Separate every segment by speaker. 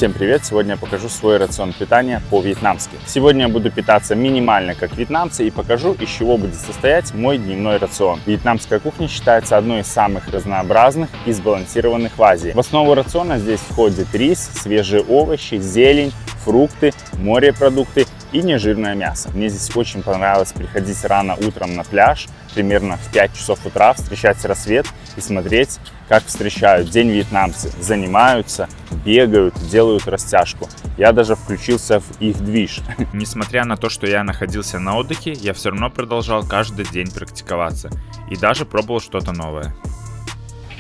Speaker 1: Всем привет! Сегодня я покажу свой рацион питания по-вьетнамски. Сегодня я буду питаться минимально как вьетнамцы и покажу, из чего будет состоять мой дневной рацион. Вьетнамская кухня считается одной из самых разнообразных и сбалансированных в Азии. В основу рациона здесь входит рис, свежие овощи, зелень, фрукты, морепродукты и нежирное мясо. Мне здесь очень понравилось приходить рано утром на пляж, примерно в 5 часов утра, встречать рассвет и смотреть, как встречают день вьетнамцы. Занимаются, бегают, делают растяжку. Я даже включился в их движ.
Speaker 2: Несмотря на то, что я находился на отдыхе, я все равно продолжал каждый день практиковаться и даже пробовал что-то новое.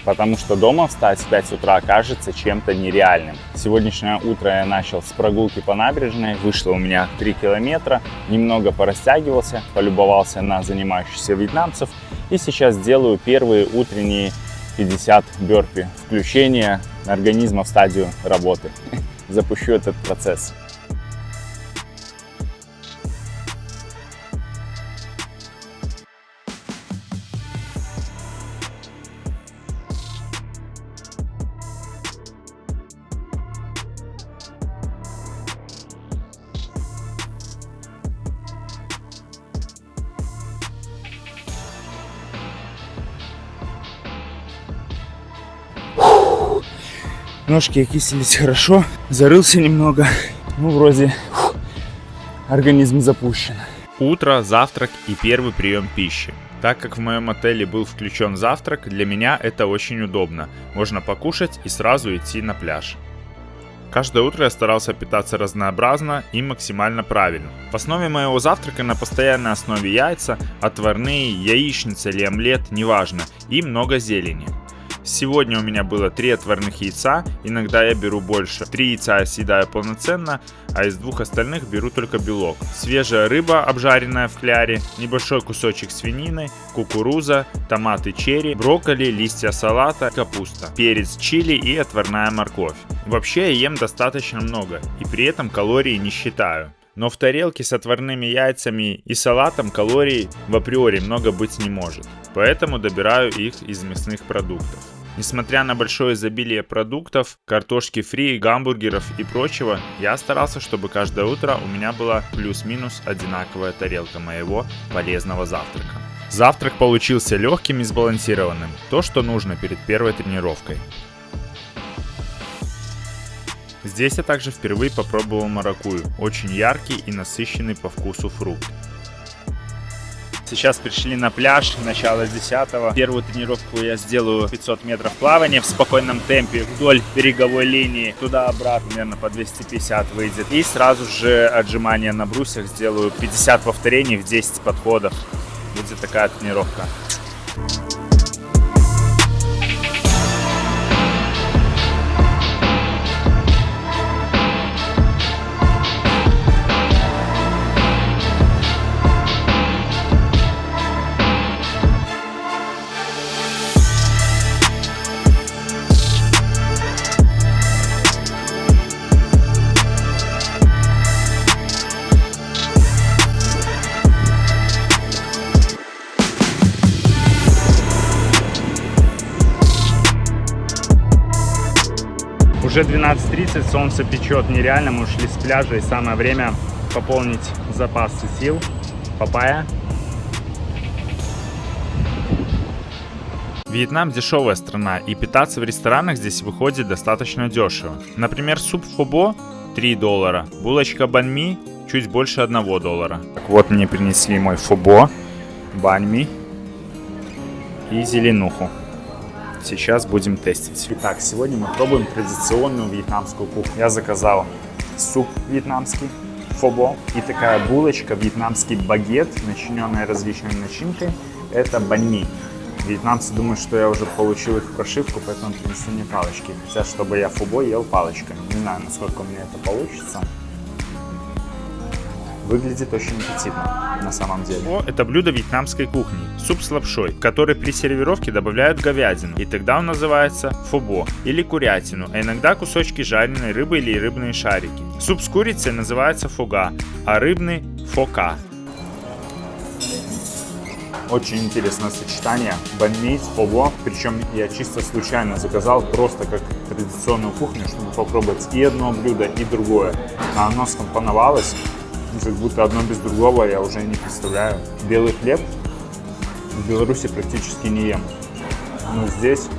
Speaker 1: Потому что дома встать в 5 утра кажется чем-то нереальным. Сегодняшнее утро я начал с прогулки по набережной. Вышло у меня 3 километра. Немного порастягивался, полюбовался на занимающихся вьетнамцев. И сейчас делаю первые утренние 50 бёрпи. Включение организма в стадию работы. Запущу этот процесс. Ножки окислились хорошо, зарылся немного, вроде организм запущен.
Speaker 2: Утро, завтрак и первый прием пищи. Так как в моем отеле был включен завтрак, для меня это очень удобно. Можно покушать и сразу идти на пляж. Каждое утро я старался питаться разнообразно и максимально правильно. В основе моего завтрака на постоянной основе яйца, отварные, яичница или омлет, неважно, и много зелени. Сегодня у меня было 3 отварных яйца, иногда я беру больше. 3 яйца я съедаю полноценно, а из 2 остальных беру только белок. Свежая рыба, обжаренная в кляре, небольшой кусочек свинины, кукуруза, томаты черри, брокколи, листья салата, капуста, перец чили и отварная морковь. Вообще я ем достаточно много и при этом калорий не считаю. Но в тарелке с отварными яйцами и салатом калорий в априори много быть не может, поэтому добираю их из мясных продуктов. Несмотря на большое изобилие продуктов, картошки фри, гамбургеров и прочего, я старался, чтобы каждое утро у меня была плюс-минус одинаковая тарелка моего полезного завтрака. Завтрак получился легким и сбалансированным, то, что нужно перед первой тренировкой. Здесь я также впервые попробовал маракую, очень яркий и насыщенный по вкусу фрукт.
Speaker 1: Сейчас пришли на пляж, начало 10-го. Первую тренировку я сделаю 500 метров плавания в спокойном темпе вдоль береговой линии. Туда-обратно, примерно по 250 выйдет. И сразу же отжимания на брусьях сделаю 50 повторений в 10 подходов. Будет такая тренировка. Уже 12:30, солнце печет нереально, мы ушли с пляжа и самое время пополнить запасы сил. Папайя.
Speaker 2: Вьетнам дешевая страна, и питаться в ресторанах здесь выходит достаточно дешево. Например, суп фобо $3, булочка банми чуть больше $1.
Speaker 1: Так вот, мне принесли мой фобо, банми и зеленуху. Сейчас будем тестить. Итак, сегодня мы пробуем традиционную вьетнамскую кухню. Я заказал суп вьетнамский, фобо, и такая булочка, вьетнамский багет, начиненная различными начинкой. Это банми. Вьетнамцы думают, что я уже получил их прошивку, поэтому принесли мне палочки. Хотят, чтобы я фобо ел палочками. Не знаю, насколько у меня это получится. Выглядит очень аппетитно на самом деле.
Speaker 2: Это блюдо вьетнамской кухни. Суп с лапшой, в который при сервировке добавляют говядину. И тогда он называется фобо или курятину, а иногда кусочки жареной рыбы или рыбные шарики. Суп с курицей называется фога, а рыбный фока.
Speaker 1: Очень интересное сочетание. Бanh ми с фо, причем я чисто случайно заказал, просто как традиционную кухню, чтобы попробовать и одно блюдо, и другое. А оно скомпоновалось, как будто одно без другого, я уже не представляю. Белый хлеб в Беларуси практически не ем. Но здесь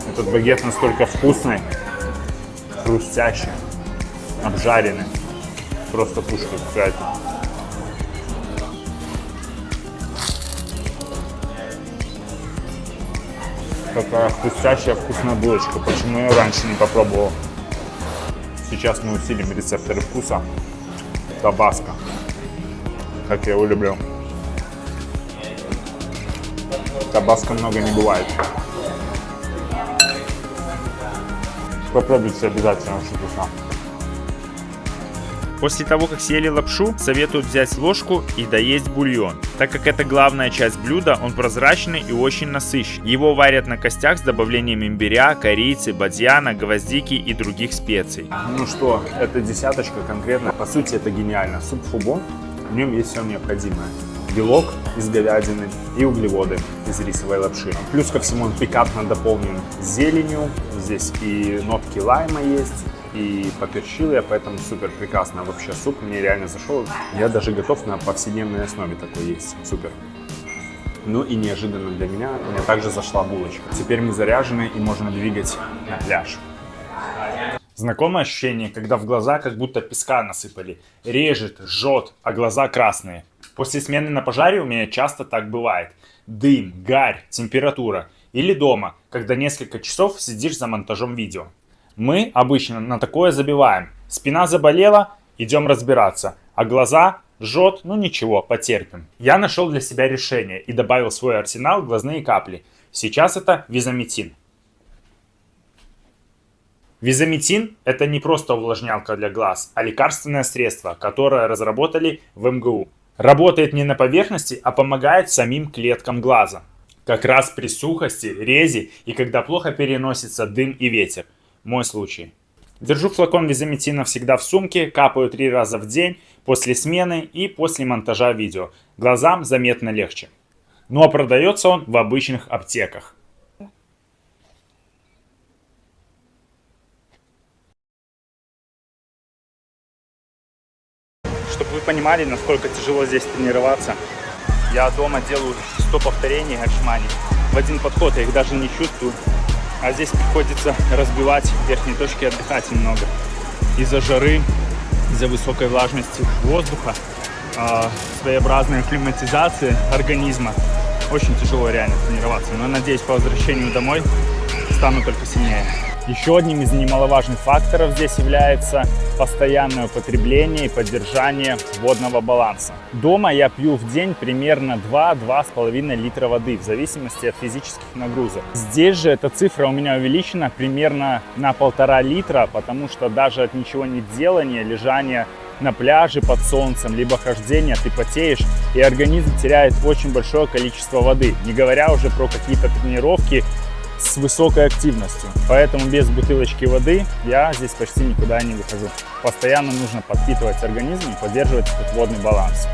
Speaker 1: этот багет настолько вкусный, хрустящий, обжаренный. Просто пушка какая-то. Такая хрустящая вкусная булочка. Почему я раньше не попробовал? Сейчас мы усилим рецепторы вкуса. Табаско. Как я его люблю. Табаско много не бывает. Попробуйте обязательно, очень вкусно.
Speaker 2: После того, как съели лапшу, советуют взять ложку и доесть бульон. Так как это главная часть блюда, он прозрачный и очень насыщенный. Его варят на костях с добавлением имбиря, корицы, бадьяна, гвоздики и других специй.
Speaker 1: Ну что, это десяточка конкретно. По сути, это гениально. Суп фубо, в нем есть все необходимое. Белок из говядины и углеводы из рисовой лапши. Плюс ко всему он пикантно дополнен зеленью. Здесь и нотки лайма есть, и поперчил, поэтому супер прекрасно. Вообще суп мне реально зашел. Я даже готов на повседневной основе такой есть. Супер. Ну и неожиданно для меня, мне также зашла булочка. Теперь мы заряжены и можно двигать на пляж.
Speaker 2: Знакомое ощущение, когда в глаза как будто песка насыпали. Режет, жжет, а глаза красные. После смены на пожаре у меня часто так бывает. Дым, гарь, температура. Или дома, когда несколько часов сидишь за монтажом видео. Мы обычно на такое забиваем. Спина заболела, идем разбираться. А глаза жжет, ну ничего, потерпим. Я нашел для себя решение и добавил в свой арсенал глазные капли. Сейчас это визаметин. Визаметин – это не просто увлажнялка для глаз, а лекарственное средство, которое разработали в МГУ. Работает не на поверхности, а помогает самим клеткам глаза. Как раз при сухости, резе и когда плохо переносится дым и ветер. Мой случай. Держу флакон визаметина всегда в сумке, капаю 3 раза в день, после смены и после монтажа видео. Глазам заметно легче. Ну а продается он в обычных аптеках. Чтобы вы понимали, насколько тяжело здесь тренироваться, я дома делаю 100 повторений отжиманий. В один подход я их даже не чувствую. А здесь приходится разбивать верхние точки, отдыхать немного. Из-за жары, из-за высокой влажности воздуха, своеобразной акклиматизации организма. Очень тяжело реально тренироваться. Но надеюсь, по возвращению домой стану только сильнее. Еще одним из немаловажных факторов здесь является постоянное употребление и поддержание водного баланса. Дома я пью в день примерно 2-2,5 литра воды, в зависимости от физических нагрузок. Здесь же эта цифра у меня увеличена примерно на 1,5 литра, потому что даже от ничего не делания, лежания на пляже под солнцем, либо хождения, ты потеешь, и организм теряет очень большое количество воды, не говоря уже про какие-то тренировки с высокой активностью. Поэтому без бутылочки воды я здесь почти никуда не выхожу. Постоянно нужно подпитывать организм и поддерживать этот водный баланс.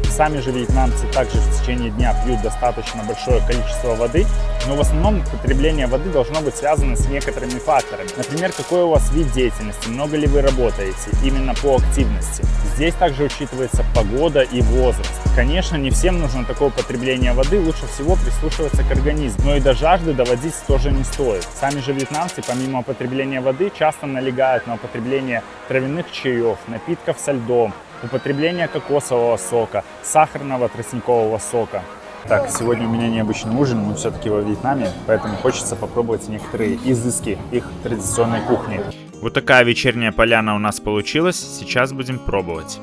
Speaker 2: Сами же вьетнамцы также в течение дня пьют достаточно большое количество воды, но в основном потребление воды должно быть связано с некоторыми факторами. Например, какой у вас вид деятельности, много ли вы работаете, именно по активности. Здесь также учитывается погода и возраст. Конечно, не всем нужно такое потребление воды, лучше всего прислушиваться к организму, но и до жажды доводить тоже не стоит. Сами же вьетнамцы, помимо употребления воды, часто налегают на употребление травяных чаев, напитков со льдом, употребление кокосового сока, сахарного тростникового сока. Так, сегодня у меня необычный ужин, мы все-таки во Вьетнаме, поэтому хочется попробовать некоторые изыски их традиционной кухни. Вот такая вечерняя поляна у нас получилась, сейчас будем пробовать.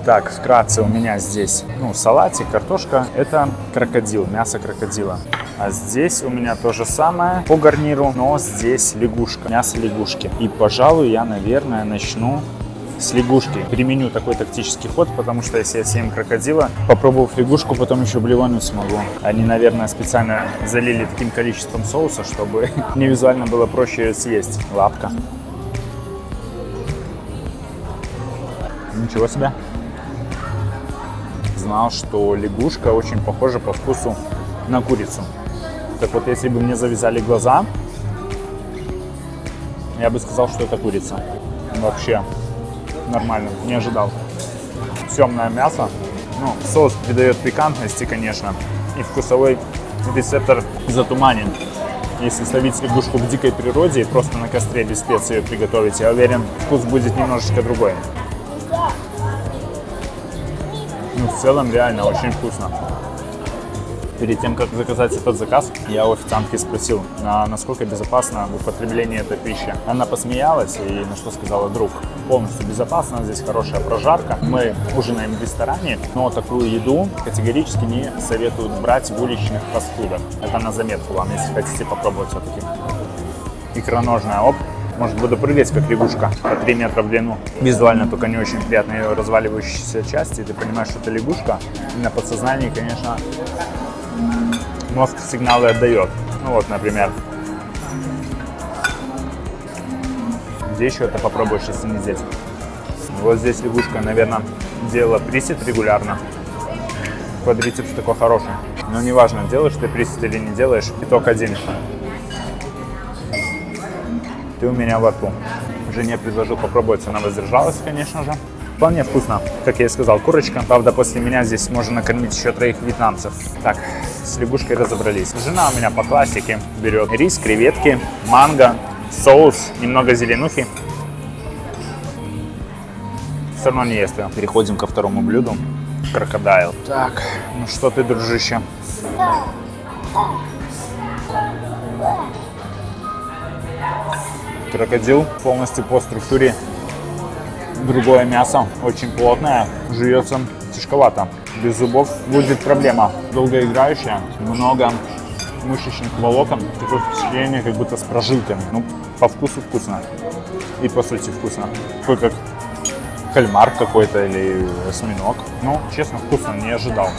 Speaker 2: Так, вкратце у меня здесь салатик, картошка, это крокодил, мясо крокодила. А здесь у меня то же самое по гарниру, но здесь лягушка, мясо лягушки. И, пожалуй, я, наверное, начну с лягушки. Применю такой тактический ход, потому что если я съем крокодила, попробовав лягушку, потом еще блевануть смогу. Они, наверное, специально залили таким количеством соуса, чтобы мне визуально было проще ее съесть. Лапка. Ничего себе.
Speaker 1: узнал, что лягушка очень похожа по вкусу на курицу. Так вот, если бы мне завязали глаза, я бы сказал, что это курица. Вообще нормально, не ожидал. Темное мясо. Ну, соус придает пикантности, конечно, и вкусовой рецептор затуманен. Если словить лягушку в дикой природе и просто на костре без специй ее приготовить, я уверен, вкус будет немножечко другой. Ну, в целом, реально очень вкусно. Перед тем, как заказать этот заказ, я у официантки спросил, насколько безопасно употребление этой пищи. Она посмеялась и на что сказала: друг, полностью безопасно, здесь хорошая прожарка. Мы ужинаем в ресторане, но такую еду категорически не советуют брать в уличных фастфудах. Это на заметку вам, если хотите попробовать все-таки. Икроножная, оп. Может, буду прыгать, как лягушка, по 3 метра в длину. Визуально только не очень приятно ее разваливающиеся части. Ты понимаешь, что это лягушка. И на подсознании, конечно, мозг сигналы отдает. Ну вот, например. Где еще это попробуешь, если не здесь? Вот здесь лягушка, наверное, делала присед регулярно. Квадрицепс такой хороший. Но неважно, делаешь ты присед или не делаешь, итог один. Ты у меня во рту. Жене предложил попробовать, она воздержалась, конечно же. Вполне вкусно, как я и сказал, курочка. Правда, после меня здесь можно накормить еще 3 вьетнамцев. Так, с лягушкой разобрались. Жена у меня по классике берет рис, креветки, манго, соус, немного зеленухи. Все равно не ест ее. Переходим ко второму блюду. Крокодайл. Так, ну что ты, дружище? Крокодил полностью по структуре другое мясо, очень плотное, жуется тяжковато. Без зубов будет проблема. Долгоиграющая, много мышечных волокон, такое впечатление, как будто с прожилками. Ну, по вкусу вкусно и по сути вкусно. Такой как кальмар какой-то или осьминог. Ну, честно, вкусно, не ожидал.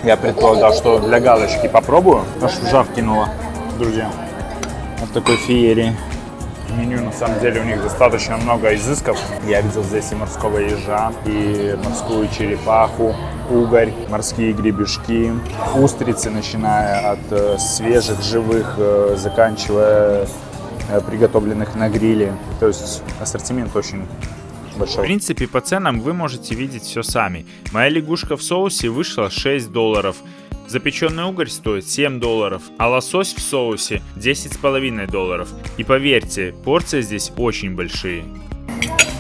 Speaker 1: Я предполагал, что для галочки попробую, аж в жар кинуло, друзья. Вот такой феерии. Меню, на самом деле, у них достаточно много изысков. Я видел здесь и морского ежа, и морскую черепаху, угорь, морские гребешки, устрицы, начиная от свежих, живых, заканчивая приготовленных на гриле. То есть ассортимент очень большой.
Speaker 2: В принципе, по ценам вы можете видеть все сами. Моя лягушка в соусе вышла $6. Запеченный угорь стоит $7, а лосось в соусе $10,5. И поверьте, порции здесь очень большие.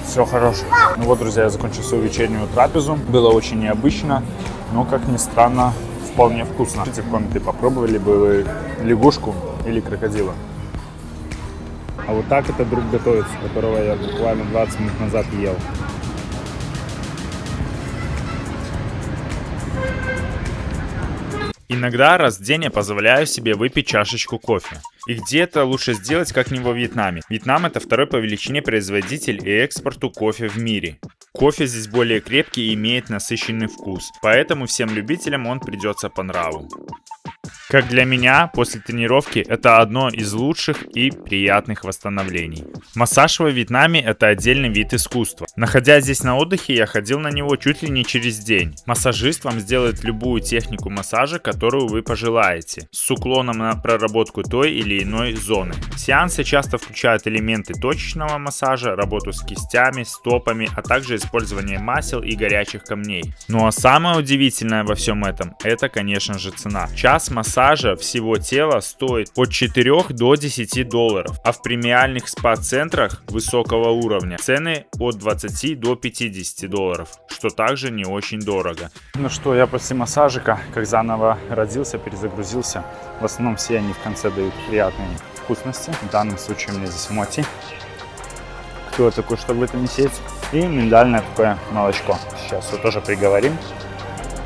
Speaker 1: Все хорошо. Ну вот, друзья, я закончил свою вечернюю трапезу. Было очень необычно, но, как ни странно, вполне вкусно. Пишите в комменты, попробовали бы вы лягушку или крокодила. А вот так это друг готовится, которого я буквально 20 минут назад ел.
Speaker 2: Иногда раз в день я позволяю себе выпить чашечку кофе. И где это лучше сделать, как не во Вьетнаме? Вьетнам — это второй по величине производитель и экспорту кофе в мире. Кофе здесь более крепкий и имеет насыщенный вкус, поэтому всем любителям он придется по нраву. Как для меня, после тренировки это одно из лучших и приятных восстановлений. Массаж во Вьетнаме — это отдельный вид искусства. Находясь здесь на отдыхе, я ходил на него чуть ли не через день. Массажист вам сделает любую технику массажа, которую вы пожелаете, с уклоном на проработку той или иной зоны. Сеансы часто включают элементы точечного массажа, работу с кистями, стопами, а также использование масел и горячих камней. Ну а самое удивительное во всем этом — это, конечно же, цена. Час массажа всего тела стоит от $4 до $10, а в премиальных спа-центрах высокого уровня цены от $20 до $50, что также не очень дорого.
Speaker 1: Ну что, я после массажика, как заново родился, перезагрузился. В основном все они в конце дают приятные вкусности. В данном случае у меня здесь моти. Кто такой, чтобы это не сеять? И миндальное такое молочко. Сейчас его тоже приговорим.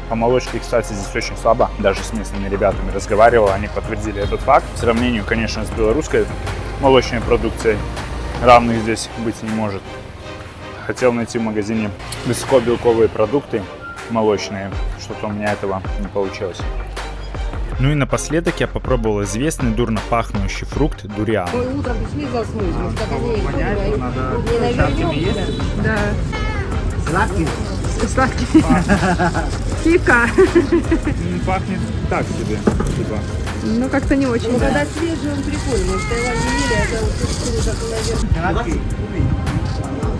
Speaker 1: По молочке, кстати, здесь очень слабо. Даже с местными ребятами разговаривал, они подтвердили этот факт. В сравнении, конечно, с белорусской молочной продукцией равных здесь быть не может. Хотел найти в магазине высокобелковые продукты молочные. Что-то у меня этого не получилось.
Speaker 2: Ну и напоследок я попробовал известный дурно пахнущий фрукт дуриан.
Speaker 3: Утром пришли, заснули.
Speaker 1: Понять, надо
Speaker 3: Да.
Speaker 4: Сладкий?
Speaker 3: Сладкий. Кика.
Speaker 1: Пахнет так себе, типа.
Speaker 3: Ну, как-то не очень.
Speaker 4: Ну, когда свежий, он прикольный. В Таиланде ели, а это вот текстуру так, наверное.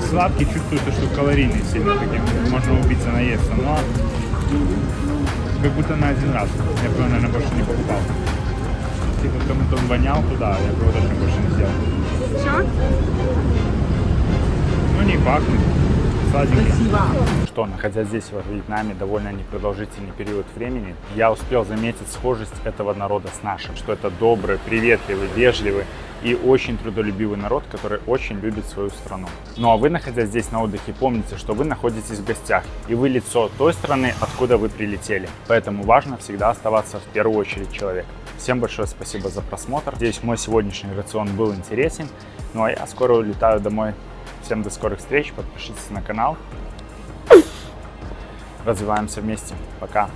Speaker 1: Сладкий, чувствуется, что калорийный сильно таким. Можно убиться, наесться, но как будто на один раз. Я бы, наверное, больше не покупал. Типа кому-то он вонял туда, я бы его даже больше не сделал.
Speaker 3: Все?
Speaker 1: Ну не пахнет. Сладенький. Что, находясь здесь, во Вьетнаме, довольно непродолжительный период времени, я успел заметить схожесть этого народа с нашим. Что это добрый, приветливый, вежливый и очень трудолюбивый народ, который очень любит свою страну. Ну а вы, находясь здесь на отдыхе, помните, что вы находитесь в гостях, и вы лицо той страны, откуда вы прилетели. Поэтому важно всегда оставаться в первую очередь человеком. Всем большое спасибо за просмотр. Надеюсь, мой сегодняшний рацион был интересен. Ну а я скоро улетаю домой. Всем до скорых встреч, подпишитесь на канал. Развиваемся вместе. Пока.